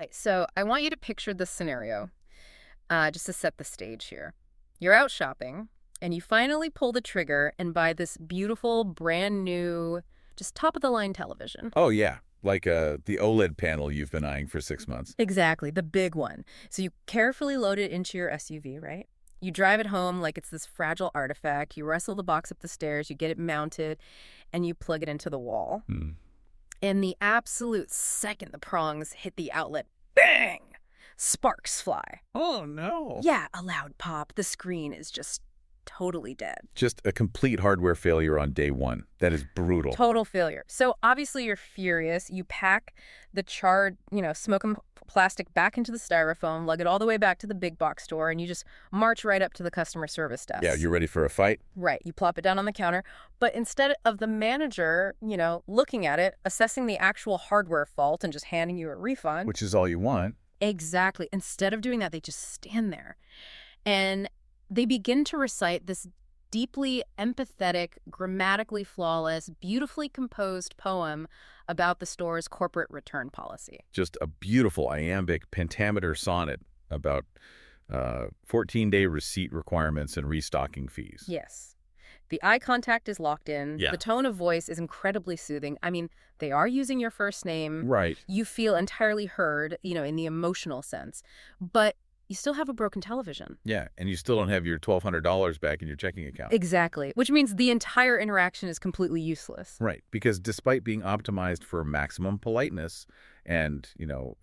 Right, so I want you to picture this scenario, just to set the stage here. You're out shopping, and you finally pull the trigger and buy this beautiful, brand new, just top-of-the-line television. Oh, yeah. Like the OLED panel you've been eyeing for 6 months. Exactly, the big one. So you carefully load it into your SUV, right? You drive it home like it's this fragile artifact. You wrestle the box up the stairs, you get it mounted, and you plug it into the wall. Hmm. And the absolute second the prongs hit the outlet, bang! Sparks fly. Oh, no. Yeah, a loud pop. The screen is just totally dead. Just a complete hardware failure on day one. That is brutal. Total failure. So obviously you're furious. You pack the charred, smoking plastic back into the styrofoam, lug it all the way back to the big box store, and you just march right up to the customer service desk. Yeah, you ready for a fight? Right. You plop it down on the counter. But instead of the manager, looking at it, assessing the actual hardware fault and just handing you a refund. Which is all you want. Exactly. Instead of doing that, they just stand there. And they begin to recite this deeply empathetic, grammatically flawless, beautifully composed poem about the store's corporate return policy. Just a beautiful iambic pentameter sonnet about 14-day receipt requirements and restocking fees. Yes. The eye contact is locked in. Yeah. The tone of voice is incredibly soothing. I mean, they are using your first name. Right. You feel entirely heard, in the emotional sense. But you still have a broken television. Yeah, and you still don't have your $1,200 back in your checking account. Exactly, which means the entire interaction is completely useless. Right, because despite being optimized for maximum politeness and,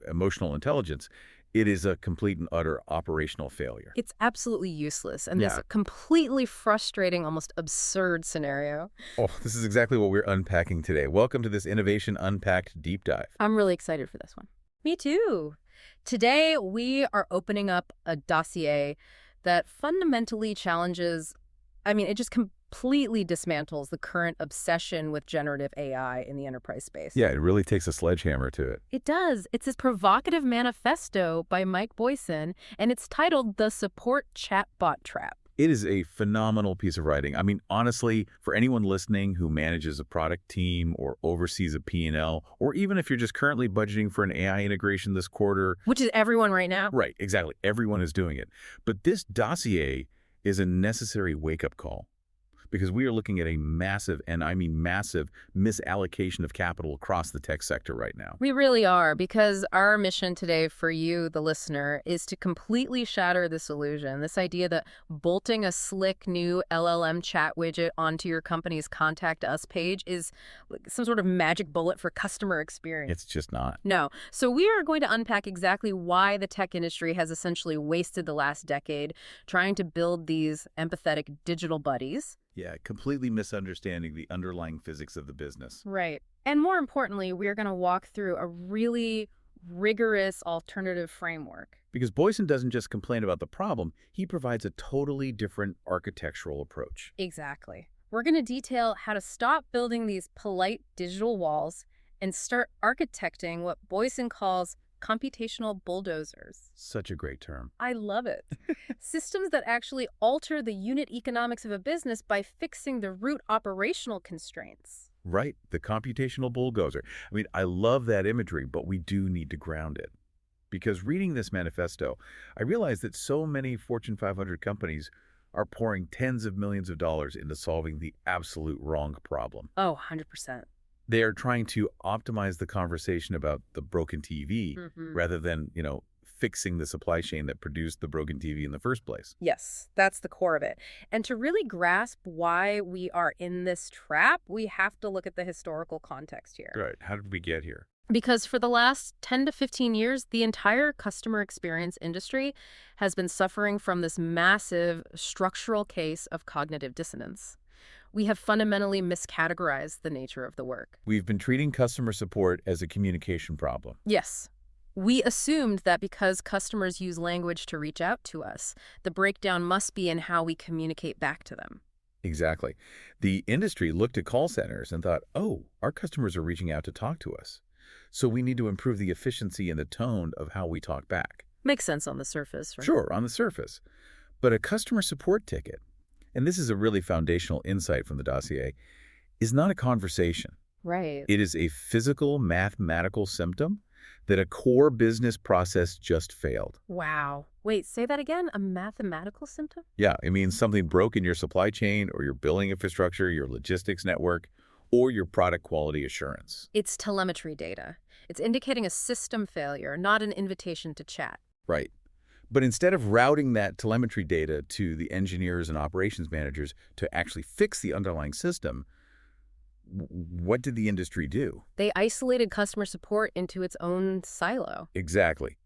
emotional intelligence, it is a complete and utter operational failure. It's absolutely useless, and Yeah. this completely frustrating, almost absurd scenario. Oh, this is exactly what we're unpacking today. Welcome to this Innovation Unpacked deep dive. I'm really excited for this one. Me too. Today, we are opening up a dossier that fundamentally challenges, it just completely dismantles the current obsession with generative AI in the enterprise space. Yeah, it really takes a sledgehammer to it. It does. It's this provocative manifesto by Mike Boysen, and it's titled The Support Chatbot Trap. It is a phenomenal piece of writing. I mean, honestly, for anyone listening who manages a product team or oversees a P&L, or even if you're just currently budgeting for an AI integration this quarter. Which is everyone right now. Right, exactly. Everyone is doing it. But this dossier is a necessary wake-up call because we are looking at a massive, and I mean massive, misallocation of capital across the tech sector right now. We really are, because our mission today for you, the listener, is to completely shatter this illusion, this idea that bolting a slick new LLM chat widget onto your company's Contact Us page is some sort of magic bullet for customer experience. It's just not. No. So we are going to unpack exactly why the tech industry has essentially wasted the last decade trying to build these empathetic digital buddies. Yeah, completely misunderstanding the underlying physics of the business. Right. And more importantly, we are going to walk through a really rigorous alternative framework. Because Boysen doesn't just complain about the problem, he provides a totally different architectural approach. Exactly. We're going to detail how to stop building these polite digital walls and start architecting what Boysen calls computational bulldozers. Such a great term. I love it. Systems that actually alter the unit economics of a business by fixing the root operational constraints. Right, the computational bulldozer. I mean, I love that imagery, but we do need to ground it. Because reading this manifesto, I realized that so many Fortune 500 companies are pouring tens of millions of dollars into solving the absolute wrong problem. Oh, 100%. They are trying to optimize the conversation about the broken TV rather than, fixing the supply chain that produced the broken TV in the first place. Yes, that's the core of it. And to really grasp why we are in this trap, we have to look at the historical context here. Right. How did we get here? Because for the last 10 to 15 years, the entire customer experience industry has been suffering from this massive structural case of cognitive dissonance. We have fundamentally miscategorized the nature of the work. We've been treating customer support as a communication problem. Yes. We assumed that because customers use language to reach out to us, the breakdown must be in how we communicate back to them. Exactly. The industry looked at call centers and thought, oh, our customers are reaching out to talk to us. So we need to improve the efficiency and the tone of how we talk back. Makes sense on the surface, right? Sure, on the surface. But a customer support ticket, and this is a really foundational insight from the dossier, is not a conversation. Right. It is a physical, mathematical symptom that a core business process just failed. Wow. Wait, say that again? A mathematical symptom? Yeah, it means something broke in your supply chain or your billing infrastructure, your logistics network, or your product quality assurance. It's telemetry data. It's indicating a system failure, not an invitation to chat. Right. But instead of routing that telemetry data to the engineers and operations managers to actually fix the underlying system, what did the industry do? They isolated customer support into its own silo. Exactly.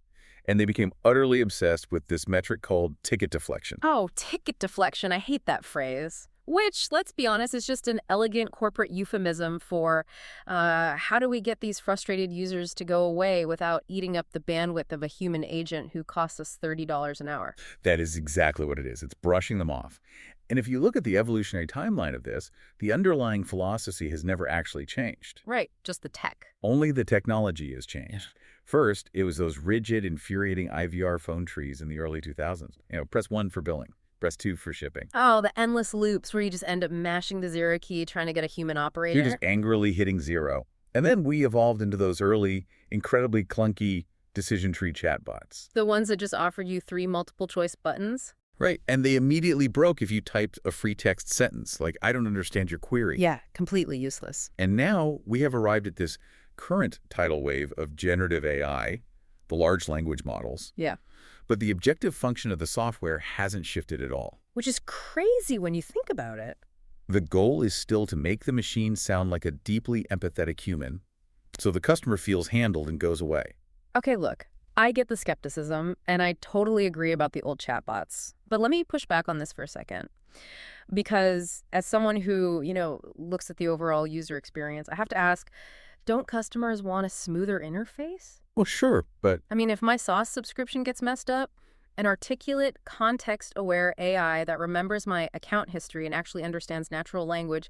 And they became utterly obsessed with this metric called ticket deflection. Oh, ticket deflection. I hate that phrase. Which, let's be honest, is just an elegant corporate euphemism for how do we get these frustrated users to go away without eating up the bandwidth of a human agent who costs us $30 an hour? That is exactly what it is. It's brushing them off. And if you look at the evolutionary timeline of this, the underlying philosophy has never actually changed. Right, just the tech. Only the technology has changed. First, it was those rigid, infuriating IVR phone trees in the early 2000s. Press 1 for billing. Press 2 for shipping. Oh, the endless loops where you just end up mashing the 0 key trying to get a human operator. You're just angrily hitting 0. And then we evolved into those early, incredibly clunky decision tree chatbots. The ones that just offered you 3 multiple choice buttons? Right, and they immediately broke if you typed a free text sentence, like, I don't understand your query. Yeah, completely useless. And now we have arrived at this current tidal wave of generative AI, the large language models. Yeah. But the objective function of the software hasn't shifted at all. Which is crazy when you think about it. The goal is still to make the machine sound like a deeply empathetic human, so the customer feels handled and goes away. Okay, look, I get the skepticism, and I totally agree about the old chatbots. But let me push back on this for a second. Because as someone who, looks at the overall user experience, I have to ask, don't customers want a smoother interface? Well, sure, but I mean, if my sauce subscription gets messed up, an articulate, context-aware AI that remembers my account history and actually understands natural language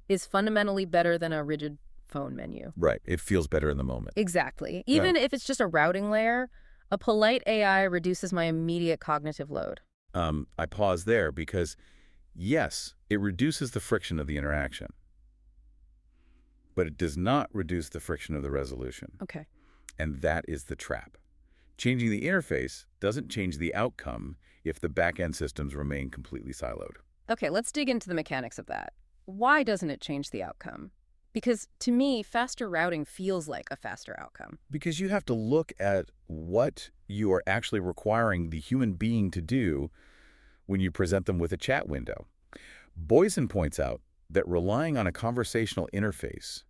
is fundamentally better than a rigid phone menu. right, it feels better in the moment. Exactly. Even if it's just a routing layer, a polite AI reduces my immediate cognitive load. I pause there because, yes, it reduces the friction of the interaction, but it does not reduce the friction of the resolution. Okay. And that is the trap. Changing the interface doesn't change the outcome if the back-end systems remain completely siloed. Okay, let's dig into the mechanics of that. Why doesn't it change the outcome? Because to me, faster routing feels like a faster outcome. Because you have to look at what you are actually requiring the human being to do when you present them with a chat window. Boysen points out that relying on a conversational interface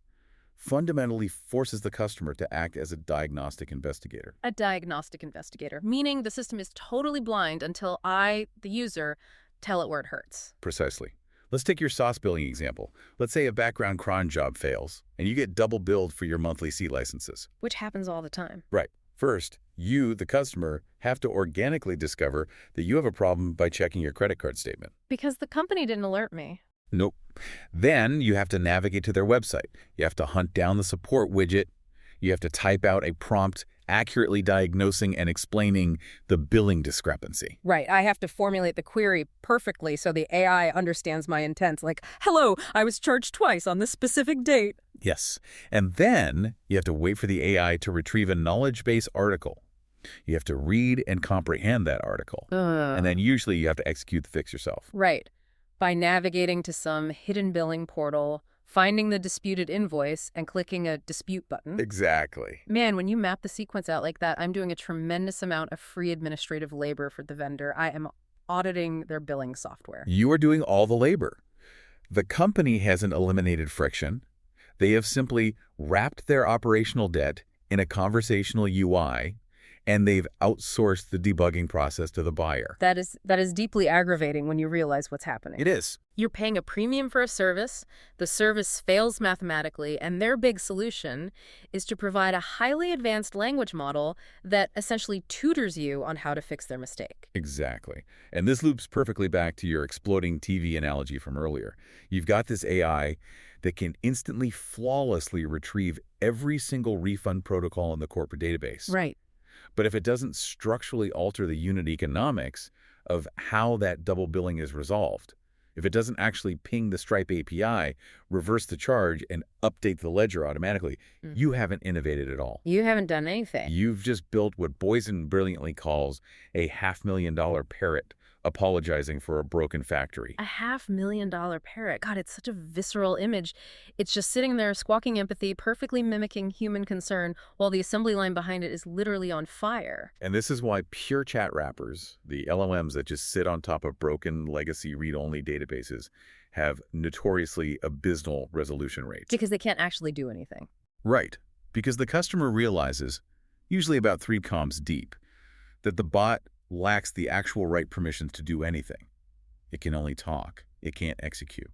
fundamentally forces the customer to act as a diagnostic investigator. A diagnostic investigator, meaning the system is totally blind until I, the user, tell it where it hurts. Precisely. Let's take your sauce billing example. Let's say a background cron job fails, and you get double billed for your monthly C licenses. Which happens all the time. Right. First, you, the customer, have to organically discover that you have a problem by checking your credit card statement. Because the company didn't alert me. Nope. Then you have to navigate to their website. You have to hunt down the support widget. You have to type out a prompt accurately diagnosing and explaining the billing discrepancy. Right. I have to formulate the query perfectly so the AI understands my intent. Like, hello, I was charged twice on this specific date. Yes. And then you have to wait for the AI to retrieve a knowledge base article. You have to read and comprehend that article. And then usually you have to execute the fix yourself. Right. By navigating to some hidden billing portal, finding the disputed invoice, and clicking a dispute button. Exactly. Man, when you map the sequence out like that, I'm doing a tremendous amount of free administrative labor for the vendor. I am auditing their billing software. You are doing all the labor. The company hasn't eliminated friction. They have simply wrapped their operational debt in a conversational UI, and they've outsourced the debugging process to the buyer. That is deeply aggravating when you realize what's happening. It is. You're paying a premium for a service, the service fails mathematically, and their big solution is to provide a highly advanced language model that essentially tutors you on how to fix their mistake. Exactly. And this loops perfectly back to your exploding TV analogy from earlier. You've got this AI that can instantly, flawlessly retrieve every single refund protocol in the corporate database. Right. But if it doesn't structurally alter the unit economics of how that double billing is resolved, If it doesn't actually ping the Stripe API, reverse the charge, and update the ledger automatically, Mm. you haven't innovated at all. You haven't done anything. You've just built what Boysen brilliantly calls a $500,000 parrot apologizing for a broken factory. A $500,000 parrot. God, it's such a visceral image. It's just sitting there squawking empathy, perfectly mimicking human concern, while the assembly line behind it is literally on fire. And this is why pure chat wrappers, the LLMs that just sit on top of broken legacy read-only databases, have notoriously abysmal resolution rates. Because they can't actually do anything. Right, because the customer realizes, usually about 3 comms deep, that the bot lacks the actual right permissions to do anything. It can only talk. It can't execute.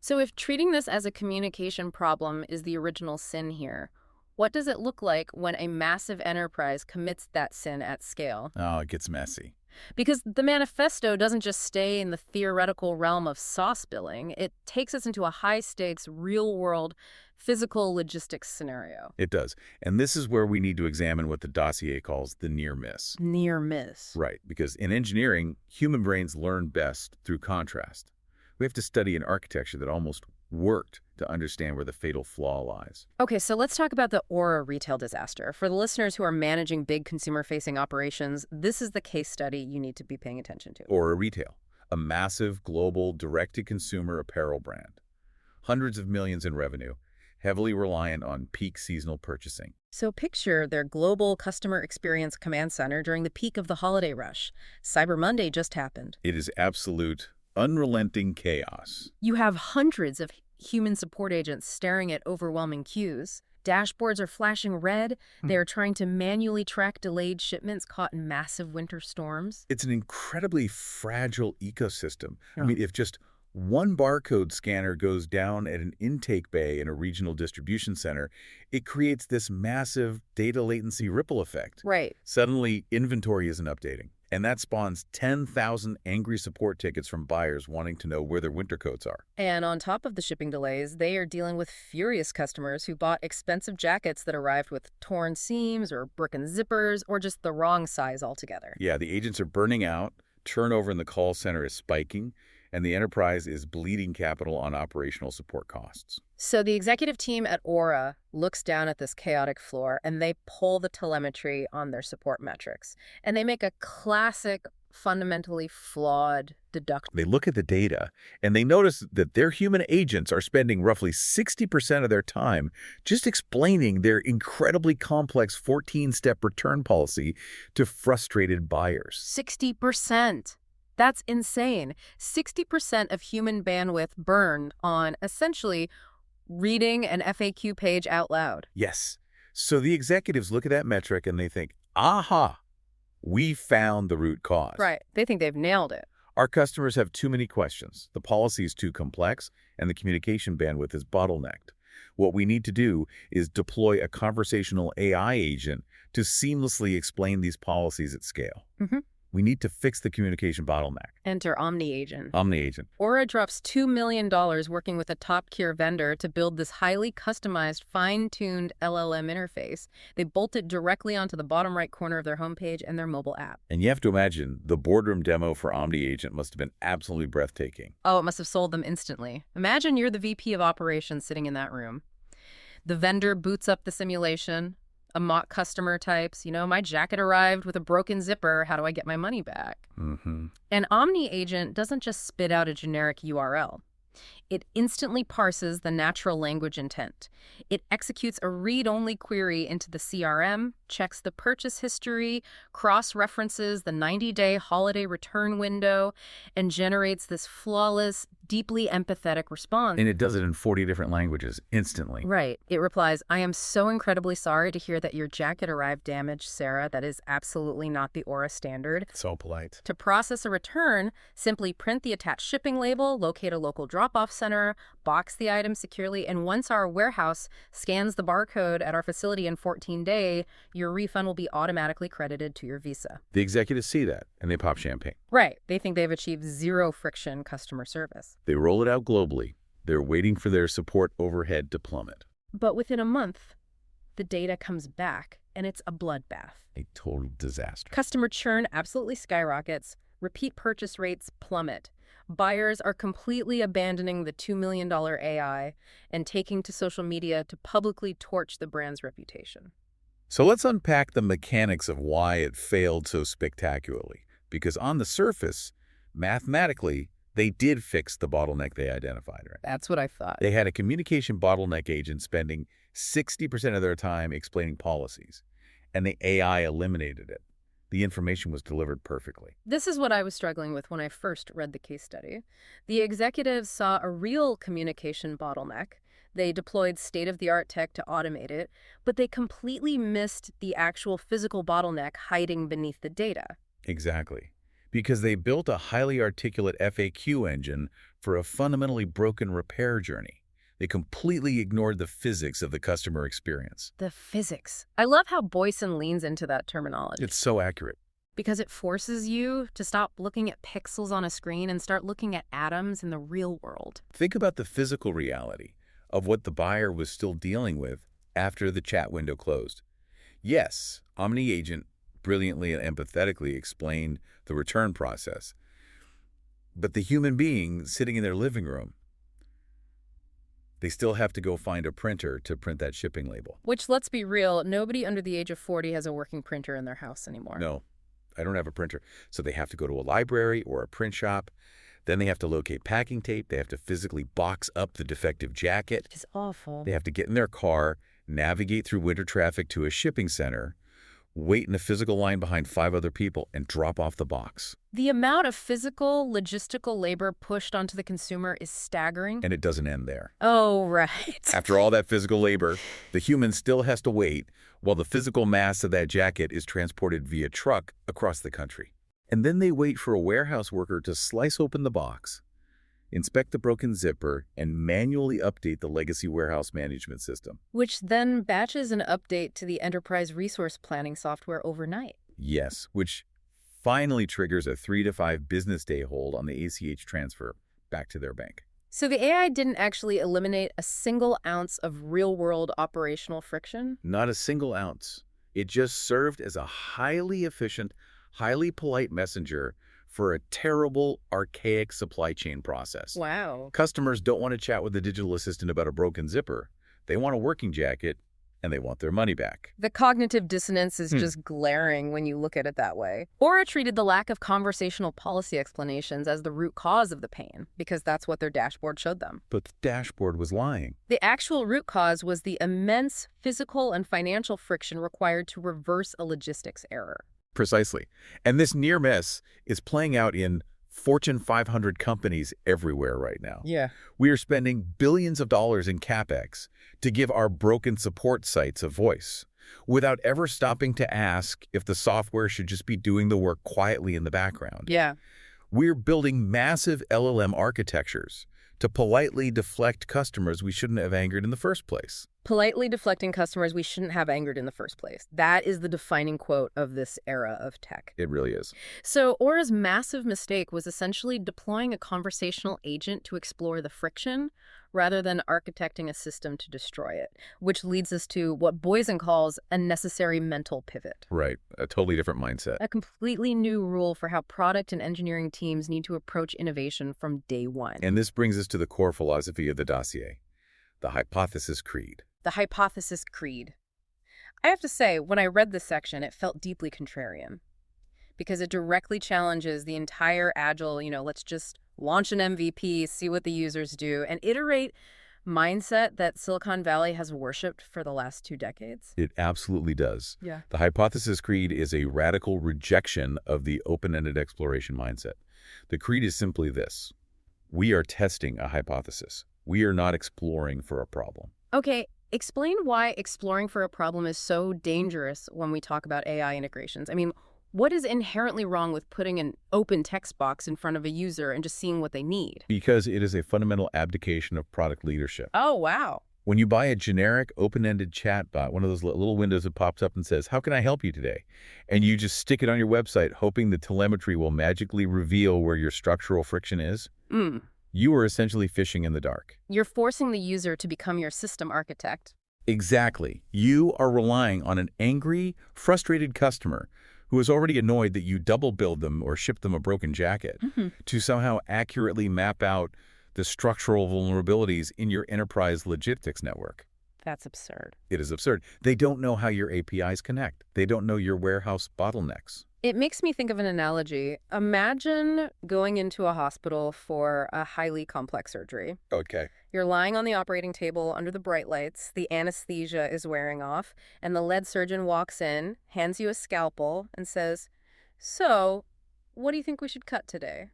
So if treating this as a communication problem is the original sin here, what does it look like when a massive enterprise commits that sin at scale? Oh, it gets messy. Because the manifesto doesn't just stay in the theoretical realm of sauce billing, it takes us into a high-stakes, real-world, physical logistics scenario. It does. And this is where we need to examine what the dossier calls the near miss. Near miss. Right, because in engineering, human brains learn best through contrast. We have to study an architecture that almost worked to understand where the fatal flaw lies. Okay, so let's talk about the Aura retail disaster. For the listeners who are managing big consumer-facing operations, this is the case study you need to be paying attention to. Aura Retail, a massive global direct-to-consumer apparel brand. Hundreds of millions in revenue, heavily reliant on peak seasonal purchasing. So picture their global customer experience command center during the peak of the holiday rush. Cyber Monday just happened. It is absolute, unrelenting chaos. You have hundreds of human support agents staring at overwhelming queues. Dashboards are flashing red. They're trying to manually track delayed shipments caught in massive winter storms. It's an incredibly fragile ecosystem. Yeah. I mean, if just one barcode scanner goes down at an intake bay in a regional distribution center, it creates this massive data latency ripple effect. Right. Suddenly, inventory isn't updating. And that spawns 10,000 angry support tickets from buyers wanting to know where their winter coats are. And on top of the shipping delays, they are dealing with furious customers who bought expensive jackets that arrived with torn seams or broken zippers or just the wrong size altogether. Yeah, the agents are burning out, turnover in the call center is spiking, and the enterprise is bleeding capital on operational support costs. So the executive team at Aura looks down at this chaotic floor and they pull the telemetry on their support metrics. And they make a classic, fundamentally flawed deduction. They look at the data and they notice that their human agents are spending roughly 60% of their time just explaining their incredibly complex 14-step return policy to frustrated buyers. 60%. That's insane. 60% of human bandwidth burned on essentially reading an FAQ page out loud. Yes. So the executives look at that metric and they think, aha, we found the root cause. Right. They think they've nailed it. Our customers have too many questions. The policy is too complex and the communication bandwidth is bottlenecked. What we need to do is deploy a conversational AI agent to seamlessly explain these policies at scale. We need to fix the communication bottleneck. Enter Omni Agent. Omni Agent. Aura drops $2 million working with a top-tier vendor to build this highly customized, fine-tuned LLM interface. They bolt it directly onto the bottom right corner of their homepage and their mobile app. And you have to imagine the boardroom demo for Omni Agent must have been absolutely breathtaking. Oh, it must have sold them instantly. Imagine you're the VP of operations sitting in that room. The vendor boots up the simulation. A mock customer types, my jacket arrived with a broken zipper. How do I get my money back? An Omni agent doesn't just spit out a generic URL. It instantly parses the natural language intent. It executes a read-only query into the CRM, checks the purchase history, cross-references the 90-day holiday return window, and generates this flawless, deeply empathetic response. And it does it in 40 different languages instantly. Right. It replies, I am so incredibly sorry to hear that your jacket arrived damaged, Sarah. That is absolutely not the Aura standard. So polite. To process a return, simply print the attached shipping label, locate a local drop-off center, box the item securely, and once our warehouse scans the barcode at our facility in 14 days, your refund will be automatically credited to your Visa. The executives see that, and they pop champagne. Right. They think they've achieved zero friction customer service. They roll it out globally. They're waiting for their support overhead to plummet. But within a month, the data comes back, and it's a bloodbath. A total disaster. Customer churn absolutely skyrockets. Repeat purchase rates plummet. Buyers are completely abandoning the $2 million AI and taking to social media to publicly torch the brand's reputation. So let's unpack the mechanics of why it failed so spectacularly. Because on the surface, mathematically, they did fix the bottleneck they identified, right? That's what I thought. They had a communication bottleneck agent spending 60% of their time explaining policies, and the AI eliminated it. The information was delivered perfectly. This is what I was struggling with when I first read the case study. The executives saw a real communication bottleneck. They deployed state-of-the-art tech to automate it, but they completely missed the actual physical bottleneck hiding beneath the data. Exactly. Because they built a highly articulate FAQ engine for a fundamentally broken repair journey. They completely ignored the physics of the customer experience. The physics. I love how Boysen leans into that terminology. It's so accurate. Because it forces you to stop looking at pixels on a screen and start looking at atoms in the real world. Think about the physical reality of what the buyer was still dealing with after the chat window closed. Yes, Omni Agent brilliantly and empathetically explained the return process. But the human being sitting in their living room, they still have to go find a printer to print that shipping label. Which, let's be real, nobody under the age of 40 has a working printer in their house anymore. No, I don't have a printer. So they have to go to a library or a print shop. Then they have to locate packing tape. They have to physically box up the defective jacket. It's awful. They have to get in their car, navigate through winter traffic to a shipping center, wait in a physical line behind 5 other people, and drop off the box. The amount of physical, logistical labor pushed onto the consumer is staggering. And it doesn't end there. Oh, right. After all that physical labor, the human still has to wait while the physical mass of that jacket is transported via truck across the country. And then they wait for a warehouse worker to slice open the box, inspect the broken zipper, and manually update the legacy warehouse management system. Which then batches an update to the enterprise resource planning software overnight. Yes, which finally triggers a 3 to 5 business day hold on the ACH transfer back to their bank. So the AI didn't actually eliminate a single ounce of real-world operational friction? Not a single ounce. It just served as a highly efficient, highly polite messenger for a terrible, archaic supply chain process. Wow. Customers don't want to chat with the digital assistant about a broken zipper. They want a working jacket, and they want their money back. The cognitive dissonance is just glaring when you look at it that way. Aura treated the lack of conversational policy explanations as the root cause of the pain, because that's what their dashboard showed them. But the dashboard was lying. The actual root cause was the immense physical and financial friction required to reverse a logistics error. Precisely. And this near miss is playing out in Fortune 500 companies everywhere right now. Yeah. We are spending billions of dollars in CapEx to give our broken support sites a voice, without ever stopping to ask if the software should just be doing the work quietly in the background. Yeah. We're building massive LLM architectures to politely deflect customers we shouldn't have angered in the first place. Politely deflecting customers we shouldn't have angered in the first place. That is the defining quote of this era of tech. It really is. So Aura's massive mistake was essentially deploying a conversational agent to explore the friction rather than architecting a system to destroy it, which leads us to what Boysen calls a necessary mental pivot. Right. A totally different mindset. A completely new rule for how product and engineering teams need to approach innovation from day one. And this brings us to the core philosophy of the dossier, the hypothesis creed. The hypothesis creed. I have to say, when I read this section, it felt deeply contrarian because it directly challenges the entire agile, let's just launch an MVP, see what the users do, and iterate mindset that Silicon Valley has worshipped for the last 2 decades. It absolutely does. Yeah. The hypothesis creed is a radical rejection of the open-ended exploration mindset. The creed is simply this: we are testing a hypothesis. We are not exploring for a problem. Okay. Explain why exploring for a problem is so dangerous when we talk about AI integrations. I mean, what is inherently wrong with putting an open text box in front of a user and just seeing what they need? Because it is a fundamental abdication of product leadership. Oh, wow. When you buy a generic open-ended chatbot, one of those little windows that pops up and says, "How can I help you today?" and you just stick it on your website hoping the telemetry will magically reveal where your structural friction is, you are essentially fishing in the dark. You're forcing the user to become your system architect. Exactly. You are relying on an angry, frustrated customer who is already annoyed that you double billed them or shipped them a broken jacket, to somehow accurately map out the structural vulnerabilities in your enterprise logistics network. That's absurd. It is absurd. They don't know how your APIs connect. They don't know your warehouse bottlenecks. It makes me think of an analogy. Imagine going into a hospital for a highly complex surgery. Okay. You're lying on the operating table under the bright lights, the anesthesia is wearing off, and the lead surgeon walks in, hands you a scalpel, and says, "So, what do you think we should cut today?"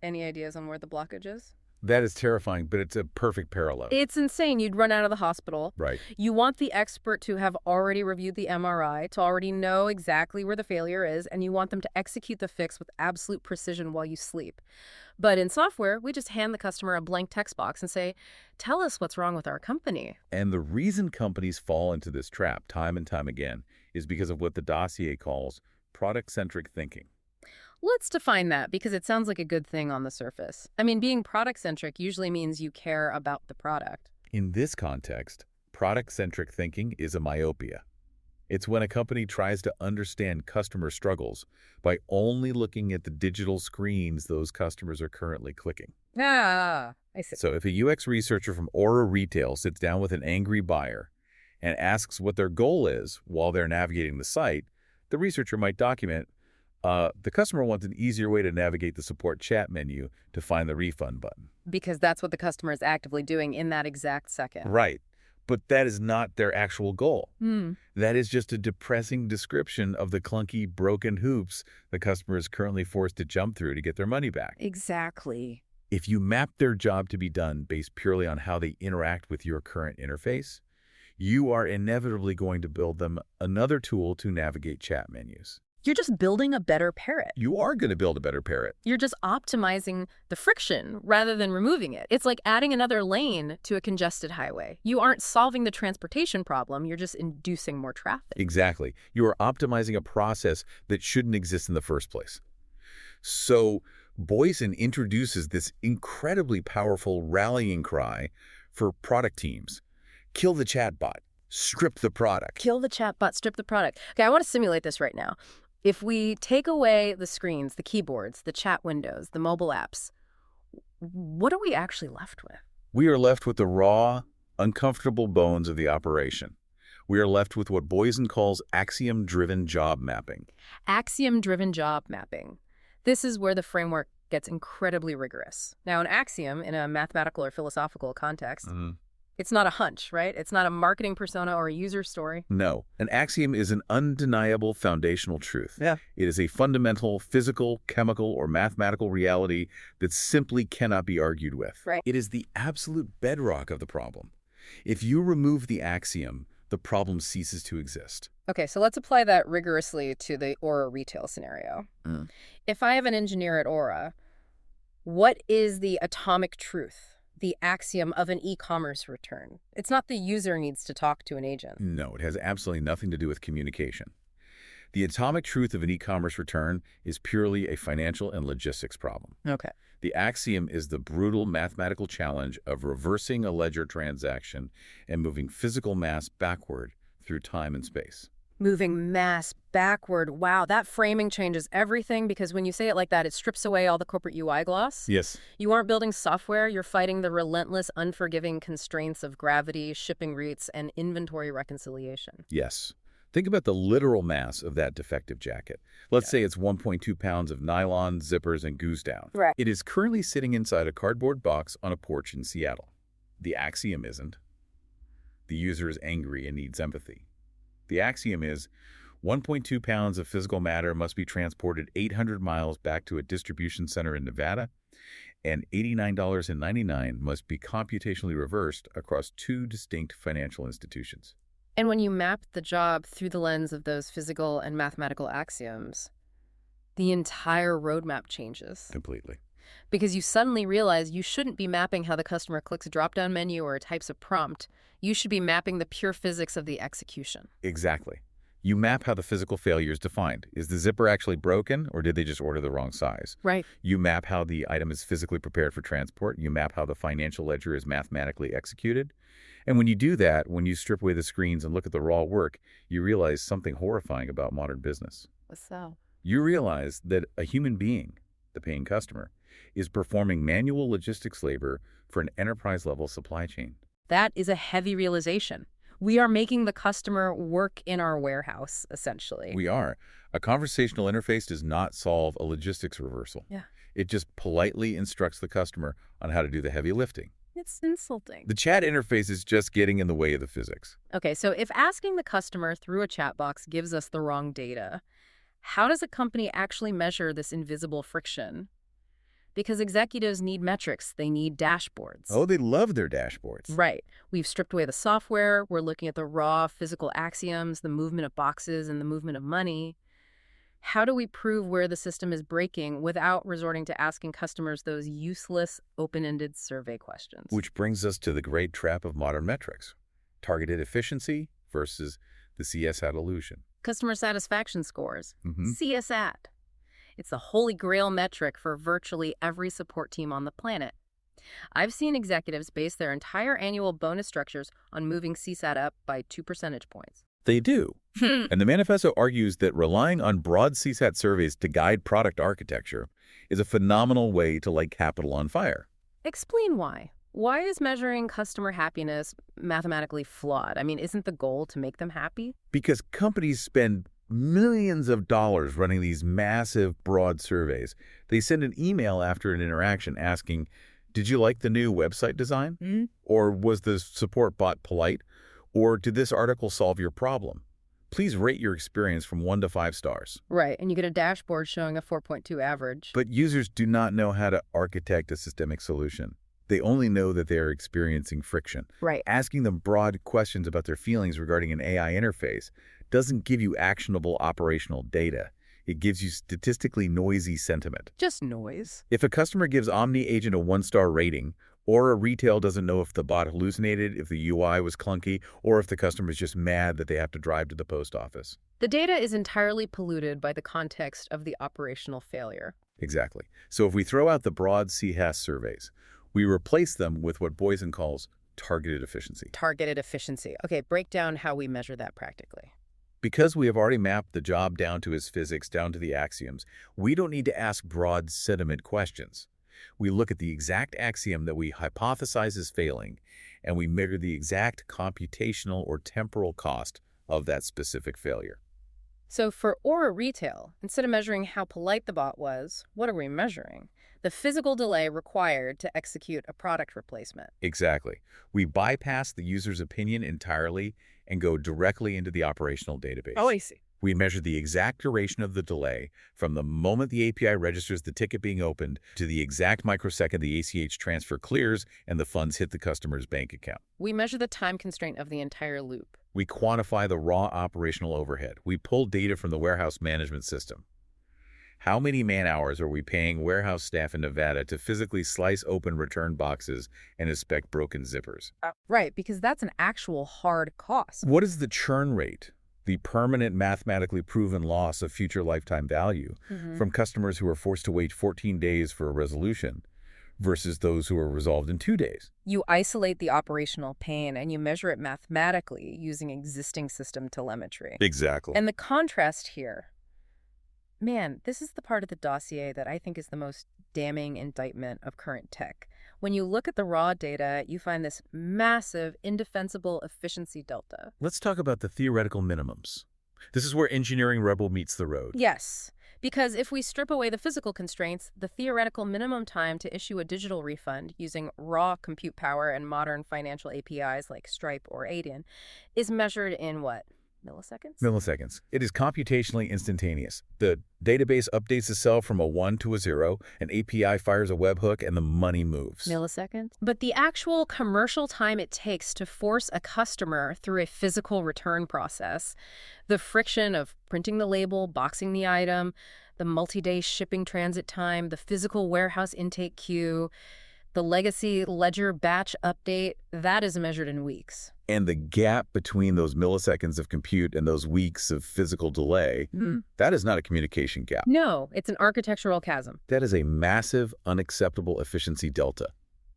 Any ideas on where the blockage is? That is terrifying, but it's a perfect parallel. It's insane. You'd run out of the hospital. Right. You want the expert to have already reviewed the MRI, to already know exactly where the failure is, and you want them to execute the fix with absolute precision while you sleep. But in software, we just hand the customer a blank text box and say, "Tell us what's wrong with our company." And the reason companies fall into this trap time and time again is because of what the dossier calls product-centric thinking. Let's define that, because it sounds like a good thing on the surface. I mean, being product-centric usually means you care about the product. In this context, product-centric thinking is a myopia. It's when a company tries to understand customer struggles by only looking at the digital screens those customers are currently clicking. Ah, I see. So if a UX researcher from Aura Retail sits down with an angry buyer and asks what their goal is while they're navigating the site, the researcher might document, the customer wants an easier way to navigate the support chat menu to find the refund button. Because that's what the customer is actively doing in that exact second. Right. But that is not their actual goal. Hmm. That is just a depressing description of the clunky, broken hoops the customer is currently forced to jump through to get their money back. Exactly. If you map their job to be done based purely on how they interact with your current interface, you are inevitably going to build them another tool to navigate chat menus. You're just building a better parrot. You are going to build a better parrot. You're just optimizing the friction rather than removing it. It's like adding another lane to a congested highway. You aren't solving the transportation problem, you're just inducing more traffic. Exactly. You are optimizing a process that shouldn't exist in the first place. So Boysen introduces this incredibly powerful rallying cry for product teams. Kill the chatbot. Strip the product. Kill the chatbot, strip the product. Okay, I want to simulate this right now. If we take away the screens, the keyboards, the chat windows, the mobile apps, what are we actually left with? We are left with the raw, uncomfortable bones of the operation. We are left with what Boysen calls axiom-driven job mapping. Axiom-driven job mapping. This is where the framework gets incredibly rigorous. Now, an axiom in a mathematical or philosophical context, it's not a hunch, right? It's not a marketing persona or a user story. No. An axiom is an undeniable foundational truth. Yeah. It is a fundamental physical, chemical, or mathematical reality that simply cannot be argued with. Right. It is the absolute bedrock of the problem. If you remove the axiom, the problem ceases to exist. Okay, so let's apply that rigorously to the Aura retail scenario. If I have an engineer at Aura, what is the atomic truth? The axiom of an e-commerce return. It's not the user needs to talk to an agent. No, it has absolutely nothing to do with communication. The atomic truth of an e-commerce return is purely a financial and logistics problem. Okay. The axiom is the brutal mathematical challenge of reversing a ledger transaction and moving physical mass backward through time and space. Moving mass backward. Wow, that framing changes everything, because when you say it like that, it strips away all the corporate UI gloss. Yes. You aren't building software, you're fighting the relentless, unforgiving constraints of gravity, shipping routes, and inventory reconciliation. Yes. Think about the literal mass of that defective jacket. Let's say it's 1.2 pounds of nylon, zippers, and goose down. Right. It is currently sitting inside a cardboard box on a porch in Seattle. The axiom isn't. The user is angry and needs empathy. The axiom is 1.2 pounds of physical matter must be transported 800 miles back to a distribution center in Nevada, and $89.99 must be computationally reversed across two distinct financial institutions. And when you map the job through the lens of those physical and mathematical axioms, the entire roadmap changes. Completely. Because you suddenly realize you shouldn't be mapping how the customer clicks a drop-down menu or types a prompt. You should be mapping the pure physics of the execution. Exactly. You map how the physical failure is defined. Is the zipper actually broken, or did they just order the wrong size? Right. You map how the item is physically prepared for transport. You map how the financial ledger is mathematically executed. And when you do that, when you strip away the screens and look at the raw work, you realize something horrifying about modern business. So You realize that a human being, the paying customer, is performing manual logistics labor for an enterprise-level supply chain. that is a heavy realization. We are making the customer work in our warehouse, essentially. We are. A conversational interface does not solve a logistics reversal. Yeah. It just politely instructs the customer on how to do the heavy lifting. It's insulting. The chat interface is just getting in the way of the physics. Okay, so if asking the customer through a chat box gives us the wrong data, how does a company actually measure this invisible friction? Because executives need metrics, they need dashboards. Oh, they love their dashboards. Right. We've stripped away the software, we're looking at the raw physical axioms, the movement of boxes and the movement of money. How do we prove where the system is breaking without resorting to asking customers those useless, open-ended survey questions? Which brings us to the great trap of modern metrics. Targeted efficiency versus the CSAT illusion. Customer satisfaction scores. Mhm. CSAT. It's the holy grail metric for virtually every support team on the planet. I've seen executives base their entire annual bonus structures on moving CSAT up by 2 percentage points. They do. And the manifesto argues that relying on broad CSAT surveys to guide product architecture is a phenomenal way to light capital on fire. Explain why. Why is measuring customer happiness mathematically flawed? I mean, isn't the goal to make them happy? Because companies spend millions of dollars running these massive, broad surveys. They send an email after an interaction asking, did you like the new website design? Or was the support bot polite? Or did this article solve your problem? Please rate your experience from 1 to 5 stars. Right, and you get a dashboard showing a 4.2 average. But users do not know how to architect a systemic solution. They only know that they are experiencing friction. Right. Asking them broad questions about their feelings regarding an AI interface doesn't give you actionable operational data. It gives you statistically noisy sentiment. Just noise. If a customer gives Omni Agent a 1-star rating, or a retail doesn't know if the bot hallucinated, if the UI was clunky, or if the customer is just mad that they have to drive to the post office. The data is entirely polluted by the context of the operational failure. Exactly. So if we throw out the broad CHAS surveys, we replace them with what Boysen calls targeted efficiency. Targeted efficiency. Okay, break down how we measure that practically. Because we have already mapped the job down to its physics, down to the axioms, we don't need to ask broad sentiment questions. We look at the exact axiom that we hypothesize is failing, and we measure the exact computational or temporal cost of that specific failure. So for Aura Retail, instead of measuring how polite the bot was, what are we measuring? The physical delay required to execute a product replacement. Exactly. We bypass the user's opinion entirely and go directly into the operational database. Oh, I see. We measure the exact duration of the delay from the moment the API registers the ticket being opened to the exact microsecond the ACH transfer clears and the funds hit the customer's bank account. We measure the time constraint of the entire loop. We quantify the raw operational overhead. We pull data from the warehouse management system. How many man-hours are we paying warehouse staff in Nevada to physically slice open return boxes and inspect broken zippers? Right, because that's an actual hard cost. What is the churn rate, the permanent mathematically proven loss of future lifetime value from customers who are forced to wait 14 days for a resolution versus those who are resolved in 2 days? You isolate the operational pain and you measure it mathematically using existing system telemetry. Exactly. And the contrast here, man, this is the part of the dossier that I think is the most damning indictment of current tech. When you look at the raw data, you find this massive, indefensible efficiency delta. Let's talk about the theoretical minimums. This is where engineering rebel meets the road. Yes, because if we strip away the physical constraints, the theoretical minimum time to issue a digital refund using raw compute power and modern financial APIs like Stripe or Adyen is measured in what? Milliseconds? Milliseconds. It is computationally instantaneous. The database updates itself from a 1 to a 0, an API fires a webhook, and the money moves. Milliseconds? But the actual commercial time it takes to force a customer through a physical return process, the friction of printing the label, boxing the item, the multi-day shipping transit time, the physical warehouse intake queue, the legacy ledger batch update, that is measured in weeks. And the gap between those milliseconds of compute and those weeks of physical delay, that is not a communication gap. No, it's an architectural chasm. That is a massive, unacceptable efficiency delta.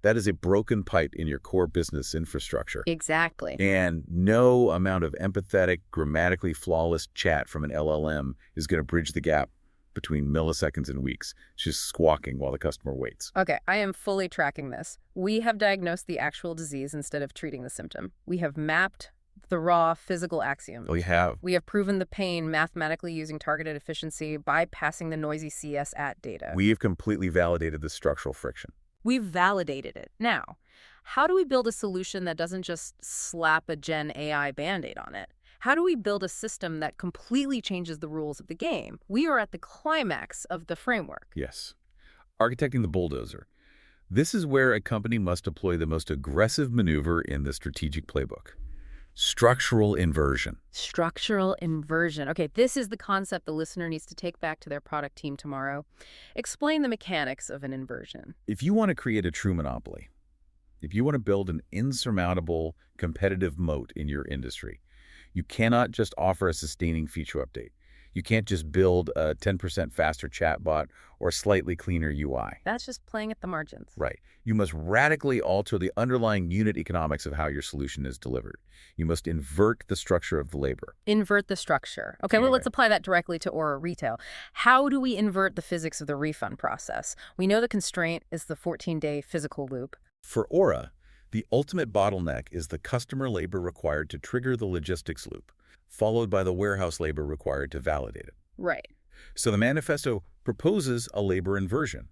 That is a broken pipe in your core business infrastructure. Exactly. And no amount of empathetic, grammatically flawless chat from an LLM is going to bridge the gap between milliseconds and weeks. It's just squawking while the customer waits. Okay, I am fully tracking this. We have diagnosed the actual disease instead of treating the symptom. We have mapped the raw physical axioms. Oh, you have. We have proven the pain mathematically using targeted efficiency, bypassing the noisy CS-AT data. We've completely validated the structural friction. We've validated it. Now, how do we build a solution that doesn't just slap a Gen AI Band-Aid on it? How do we build a system that completely changes the rules of the game? We are at the climax of the framework. Yes. Architecting the bulldozer. This is where a company must deploy the most aggressive maneuver in the strategic playbook. Structural inversion. Structural inversion. Okay, this is the concept the listener needs to take back to their product team tomorrow. Explain the mechanics of an inversion. If you want to create a true monopoly, if you want to build an insurmountable competitive moat in your industry, you cannot just offer a sustaining feature update. You can't just build a 10% faster chatbot or slightly cleaner UI. That's just playing at the margins. Right. You must radically alter the underlying unit economics of how your solution is delivered. You must invert the structure of the labor. Invert the structure. Okay, well, let's apply that directly to Aura Retail. How do we invert the physics of the refund process? We know the constraint is the 14-day physical loop. For Aura, the ultimate bottleneck is the customer labor required to trigger the logistics loop, followed by the warehouse labor required to validate it. Right. So the manifesto proposes a labor inversion.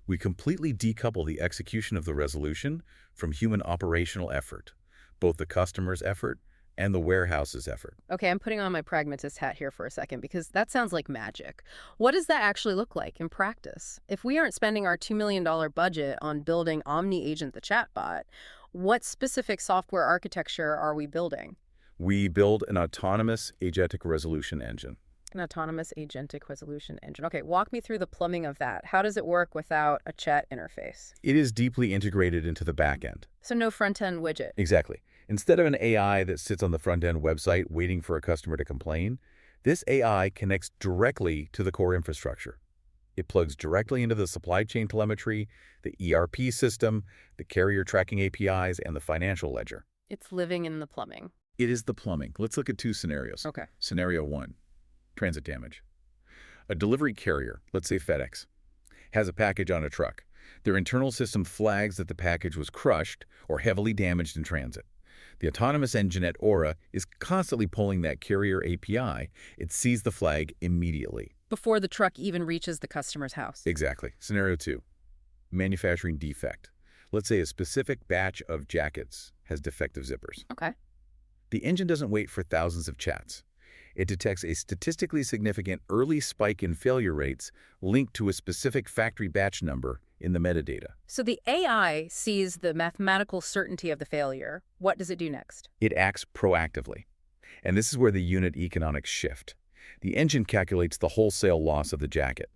We completely decouple the execution of the resolution from human operational effort, both the customer's effort and the warehouse's effort. Okay, I'm putting on my pragmatist hat here for a second because that sounds like magic. What does that actually look like in practice? If we aren't spending our $2 million budget on building Omni Agent the chatbot, what specific software architecture are we building? We build an autonomous agentic resolution engine. An autonomous agentic resolution engine. Okay, walk me through the plumbing of that. How does it work without a chat interface? It is deeply integrated into the back end. So no front-end widget. Exactly. Instead of an AI that sits on the front-end website waiting for a customer to complain, this AI connects directly to the core infrastructure. It plugs directly into the supply chain telemetry, the ERP system, the carrier tracking APIs, and the financial ledger. It's living in the plumbing. It is the plumbing. Let's look at two scenarios. Okay. Scenario 1, transit damage. A delivery carrier, let's say FedEx, has a package on a truck. Their internal system flags that the package was crushed or heavily damaged in transit. The autonomous engine at Aura is constantly pulling that carrier API. It sees the flag immediately. Before the truck even reaches the customer's house. Exactly. Scenario 2, manufacturing defect. Let's say a specific batch of jackets has defective zippers. Okay. The engine doesn't wait for thousands of chats. It detects a statistically significant early spike in failure rates linked to a specific factory batch number in the metadata. So the AI sees the mathematical certainty of the failure. What does it do next? It acts proactively. And this is where the unit economics shift. The engine calculates the wholesale loss of the jacket.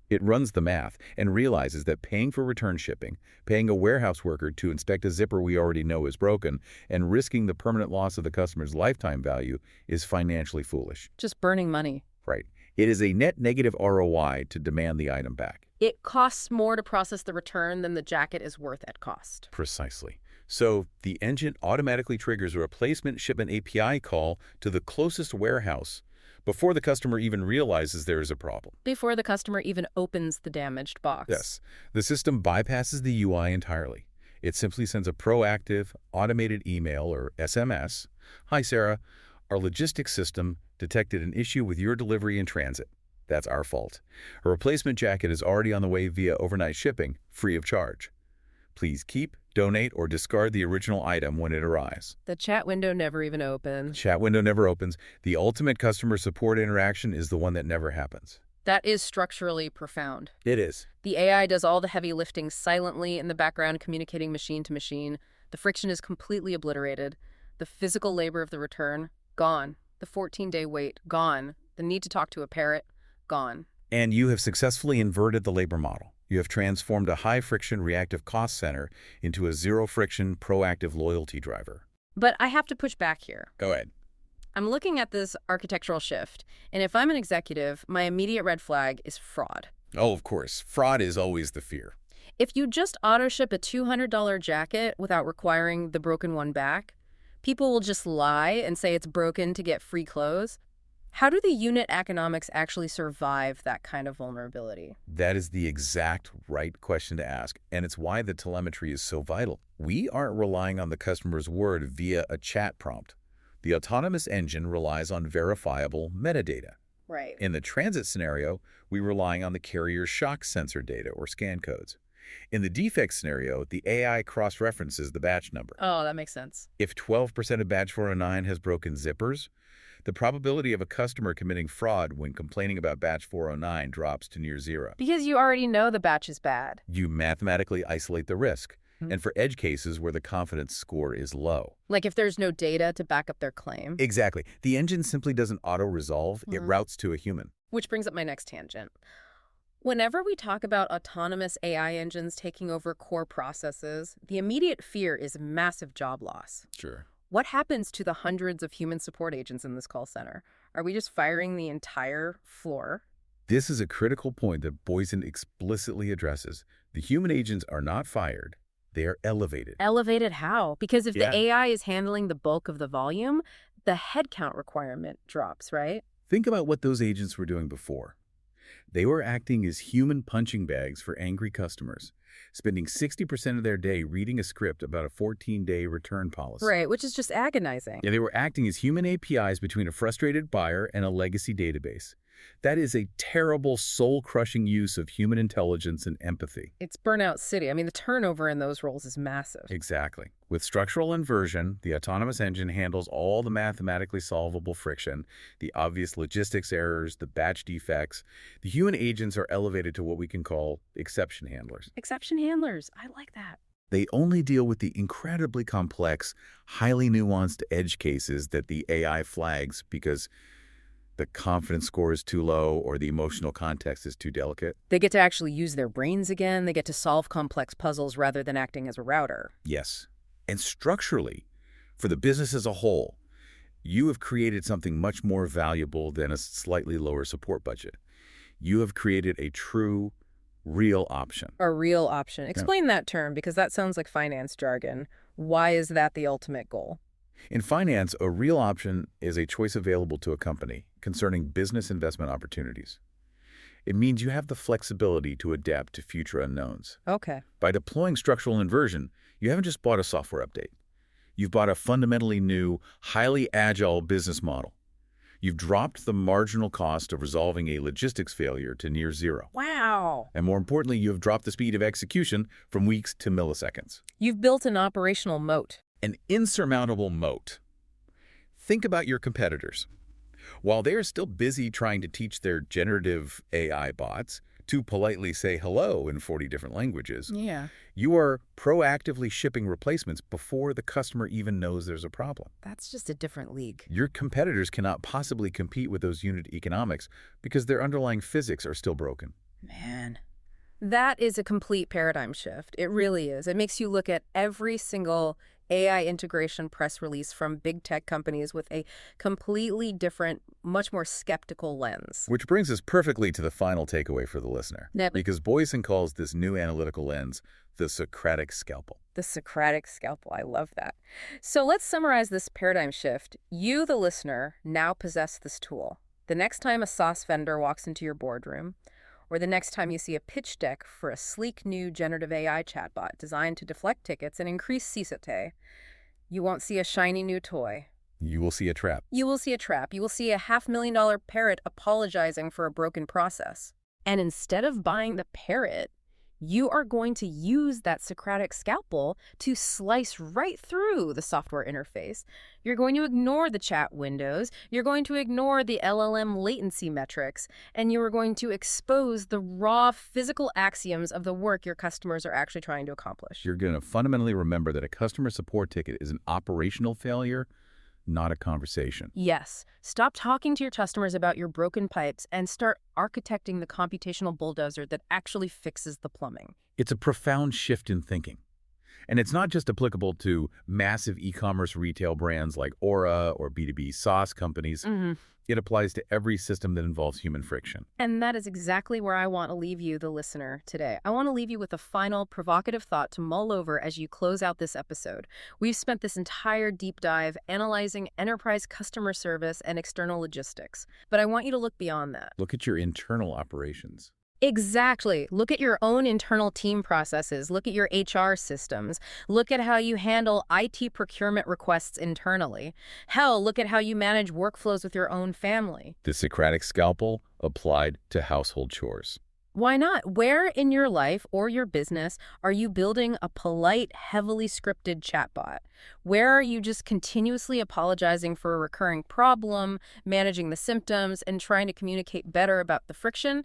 It runs the math and realizes that paying for return shipping, paying a warehouse worker to inspect a zipper we already know is broken, and risking the permanent loss of the customer's lifetime value is financially foolish. Just burning money. Right. It is a net negative ROI to demand the item back. It costs more to process the return than the jacket is worth at cost. Precisely. So the engine automatically triggers a replacement shipment API call to the closest warehouse before the customer even realizes there is a problem. Before the customer even opens the damaged box. Yes. The system bypasses the UI entirely. It simply sends a proactive, automated email or SMS. Hi, Sarah. Our logistics system detected an issue with your delivery in transit. That's our fault. A replacement jacket is already on the way via overnight shipping, free of charge. Please keep, donate, or discard the original item when it arrives. The chat window never even opens. Chat window never opens. The ultimate customer support interaction is the one that never happens. That is structurally profound. It is. The AI does all the heavy lifting silently in the background, communicating machine to machine. The friction is completely obliterated. The physical labor of the return, gone. The 14-day wait, gone. The need to talk to a parrot, gone. And you have successfully inverted the labor model. You have transformed a high-friction reactive cost center into a zero-friction proactive loyalty driver. But I have to push back here. Go ahead. I'm looking at this architectural shift, and if I'm an executive, my immediate red flag is fraud. Oh, of course. Fraud is always the fear. If you just auto-ship a $200 jacket without requiring the broken one back, people will just lie and say it's broken to get free clothes. How do the unit economics actually survive that kind of vulnerability? That is the exact right question to ask, and it's why the telemetry is so vital. We aren't relying on the customer's word via a chat prompt. The autonomous engine relies on verifiable metadata. Right. In the transit scenario, we're relying on the carrier's shock sensor data or scan codes. In the defect scenario, the AI cross-references the batch number. Oh, that makes sense. If 12% of batch 409 has broken zippers, the probability of a customer committing fraud when complaining about batch 409 drops to near zero. Because you already know the batch is bad. You mathematically isolate the risk. And for edge cases where the confidence score is low. Like if there's no data to back up their claim. Exactly. The engine simply doesn't auto-resolve. It routes to a human. Which brings up my next tangent. Whenever we talk about autonomous AI engines taking over core processes, the immediate fear is massive job loss. Sure. What happens to the hundreds of human support agents in this call center? Are we just firing the entire floor? This is a critical point that Boysen explicitly addresses. The human agents are not fired. They are elevated. Elevated how? Because if Yeah. the AI is handling the bulk of the volume, the headcount requirement drops, right? Think about what those agents were doing before. They were acting as human punching bags for angry customers, spending 60% of their day reading a script about a 14-day return policy. Right, which is just agonizing. Yeah, they were acting as human APIs between a frustrated buyer and a legacy database. That is a terrible, soul-crushing use of human intelligence and empathy. It's burnout city. I mean, the turnover in those roles is massive. Exactly. With structural inversion, the autonomous engine handles all the mathematically solvable friction, the obvious logistics errors, the batch defects. The human agents are elevated to what we can call exception handlers. Exception handlers. I like that. They only deal with the incredibly complex, highly nuanced edge cases that the AI flags because the confidence score is too low or the emotional context is too delicate. They get to actually use their brains again. They get to solve complex puzzles rather than acting as a router. Yes. And structurally, for the business as a whole, you have created something much more valuable than a slightly lower support budget. You have created a true, real option. A real option. Explain that term, because that sounds like finance jargon. Why is that the ultimate goal? In finance, a real option is a choice available to a company concerning business investment opportunities. It means you have the flexibility to adapt to future unknowns. Okay. By deploying structural inversion, you haven't just bought a software update. You've bought a fundamentally new, highly agile business model. You've dropped the marginal cost of resolving a logistics failure to near zero. Wow. And more importantly, you have dropped the speed of execution from weeks to milliseconds. You've built an operational moat. An insurmountable moat. Think about your competitors. While they are still busy trying to teach their generative AI bots to politely say hello in 40 different languages, Yeah. you are proactively shipping replacements before the customer even knows there's a problem. That's just a different league. Your competitors cannot possibly compete with those unit economics because their underlying physics are still broken. Man. That is a complete paradigm shift. It really is. It makes you look at every single AI integration press release from big tech companies with a completely different, much more skeptical lens. Which brings us perfectly to the final takeaway for the listener. Yep. Because Boysen calls this new analytical lens the Socratic scalpel. The Socratic scalpel. I love that. So let's summarize this paradigm shift. You, the listener, now possess this tool. The next time a sauce vendor walks into your boardroom, or the next time you see a pitch deck for a sleek new generative AI chatbot designed to deflect tickets and increase CSAT, you won't see a shiny new toy. You will see a trap. You will see a trap. You will see a $500,000 parrot apologizing for a broken process. And instead of buying the parrot, you are going to use that Socratic scalpel to slice right through the software interface. You're going to ignore the chat windows. You're going to ignore the LLM latency metrics. And you are going to expose the raw physical axioms of the work your customers are actually trying to accomplish. You're going to fundamentally remember that a customer support ticket is an operational failure, not a conversation. Yes. Stop talking to your customers about your broken pipes and start architecting the computational bulldozer that actually fixes the plumbing. It's a profound shift in thinking. And it's not just applicable to massive e-commerce retail brands like Aura or B2B SaaS companies. It applies to every system that involves human friction. And that is exactly where I want to leave you, the listener, today. I want to leave you with a final provocative thought to mull over as you close out this episode. We've spent this entire deep dive analyzing enterprise customer service and external logistics. But I want you to look beyond that. Look at your internal operations. Exactly. Look at your own internal team processes. Look at your HR systems. Look at how you handle IT procurement requests internally. Hell, look at how you manage workflows with your own family. The Socratic scalpel applied to household chores. Why not? Where in your life or your business are you building a polite, heavily scripted chatbot? Where are you just continuously apologizing for a recurring problem, managing the symptoms, and trying to communicate better about the friction?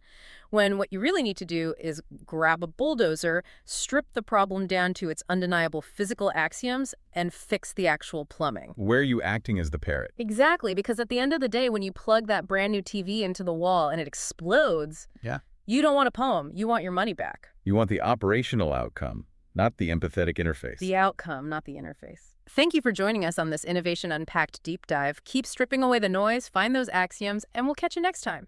When what you really need to do is grab a bulldozer, strip the problem down to its undeniable physical axioms, and fix the actual plumbing. Where are you acting as the parrot? Exactly, because at the end of the day, when you plug that brand new TV into the wall and it explodes, Yeah. you don't want a poem. You want your money back. You want the operational outcome, not the empathetic interface. The outcome, not the interface. Thank you for joining us on this Innovation Unpacked deep dive. Keep stripping away the noise, find those axioms, and we'll catch you next time.